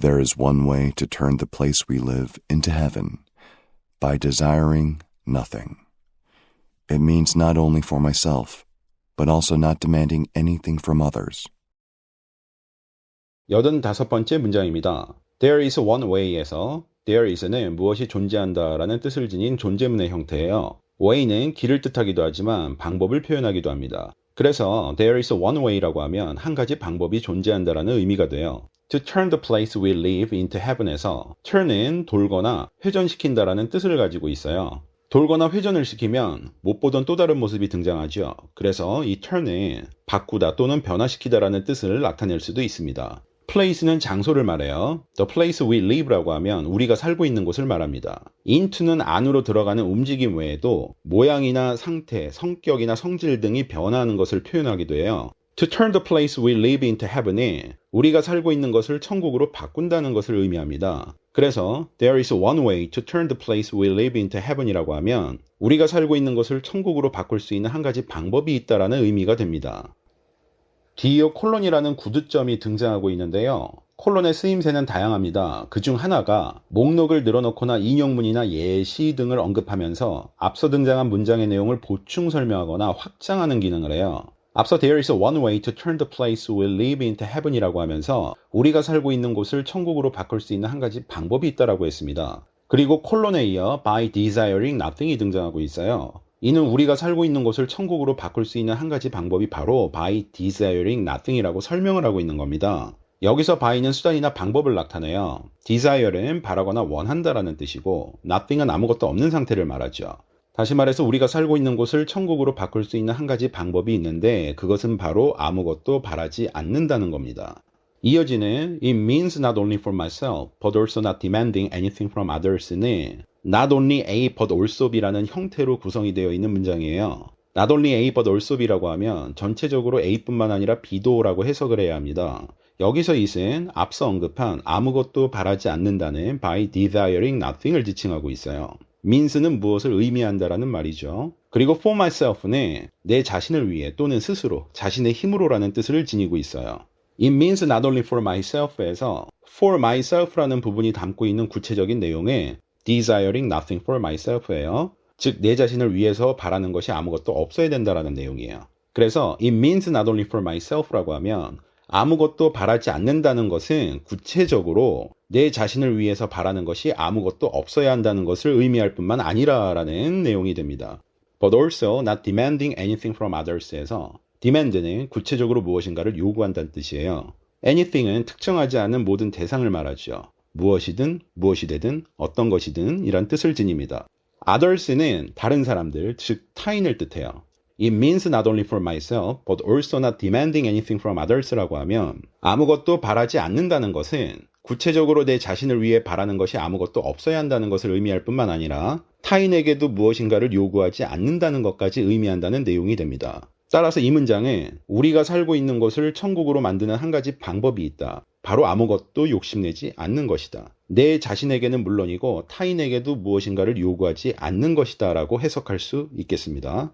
There is one way to turn the place we live into heaven, by desiring nothing. It means not only for myself, but also not demanding anything from others. 85번째 문장입니다. There is one way에서 there is는 무엇이 존재한다 라는 뜻을 지닌 존재문의 형태예요. way는 길을 뜻하기도 하지만 방법을 표현하기도 합니다. 그래서 there is one way라고 하면 한 가지 방법이 존재한다라는 의미가 돼요. To turn the place we live into heaven에서 turn은 돌거나 회전시킨다라는 뜻을 가지고 있어요. 돌거나 회전을 시키면 못 보던 또 다른 모습이 등장하죠. 그래서 이 turn은 바꾸다 또는 변화시키다라는 뜻을 나타낼 수도 있습니다. place는 장소를 말해요. The place we live라고 하면 우리가 살고 있는 곳을 말합니다. into는 안으로 들어가는 움직임 외에도 모양이나 상태, 성격이나 성질 등이 변화하는 것을 표현하기도 해요. To turn the place we live into heaven이 우리가 살고 있는 것을 천국으로 바꾼다는 것을 의미합니다. 그래서 there is one way to turn the place we live into heaven이라고 하면 우리가 살고 있는 것을 천국으로 바꿀 수 있는 한 가지 방법이 있다라는 의미가 됩니다. 뒤이어 콜론이라는 구두점이 등장하고 있는데요. 콜론의 쓰임새는 다양합니다. 그중 하나가 목록을 늘어놓거나 인용문이나 예시 등을 언급하면서 앞서 등장한 문장의 내용을 보충 설명하거나 확장하는 기능을 해요. 앞서 there is one way to turn the place we live into heaven이라고 하면서 우리가 살고 있는 곳을 천국으로 바꿀 수 있는 한 가지 방법이 있다라고 했습니다. 그리고 콜론에 이어 by desiring nothing이 등장하고 있어요. 이는 우리가 살고 있는 곳을 천국으로 바꿀 수 있는 한 가지 방법이 바로 by desiring nothing이라고 설명을 하고 있는 겁니다. 여기서 by는 수단이나 방법을 나타내요. desire는 바라거나 원한다라는 뜻이고 nothing은 아무것도 없는 상태를 말하죠. 다시 말해서 우리가 살고 있는 곳을 천국으로 바꿀 수 있는 한 가지 방법이 있는데 그것은 바로 아무것도 바라지 않는다는 겁니다. 이어지는 It means not only for myself, but also not demanding anything from others는 Not only A, but also B라는 형태로 구성이 되어 있는 문장이에요. Not only A, but also B라고 하면 전체적으로 A뿐만 아니라 B도라고 해석을 해야 합니다. 여기서 it은 앞서 언급한 아무것도 바라지 않는다는 by desiring nothing을 지칭하고 있어요. means는 무엇을 의미한다라는 말이죠. 그리고 for myself는 내 자신을 위해 또는 스스로, 자신의 힘으로라는 뜻을 지니고 있어요. It means not only for myself에서 for myself라는 부분이 담고 있는 구체적인 내용은 desiring nothing for myself예요. 즉, 내 자신을 위해서 바라는 것이 아무것도 없어야 된다라는 내용이에요. 그래서 it means not only for myself라고 하면 아무것도 바라지 않는다는 것은 구체적으로 내 자신을 위해서 바라는 것이 아무것도 없어야 한다는 것을 의미할 뿐만 아니라라는 내용이 됩니다. But also not demanding anything from others에서 demand는 구체적으로 무엇인가를 요구한다는 뜻이에요. anything은 특정하지 않은 모든 대상을 말하죠. 무엇이든 무엇이 되든 어떤 것이든 이란 뜻을 지닙니다. others는 다른 사람들, 즉 타인을 뜻해요. It means not only for myself, but also not demanding anything from others라고 하면 아무것도 바라지 않는다는 것은 구체적으로 내 자신을 위해 바라는 것이 아무것도 없어야 한다는 것을 의미할 뿐만 아니라 타인에게도 무엇인가를 요구하지 않는다는 것까지 의미한다는 내용이 됩니다. 따라서 이 문장은 우리가 살고 있는 곳을 천국으로 만드는 한 가지 방법이 있다. 바로 아무것도 욕심내지 않는 것이다. 내 자신에게는 물론이고 타인에게도 무엇인가를 요구하지 않는 것이다 라고 해석할 수 있겠습니다.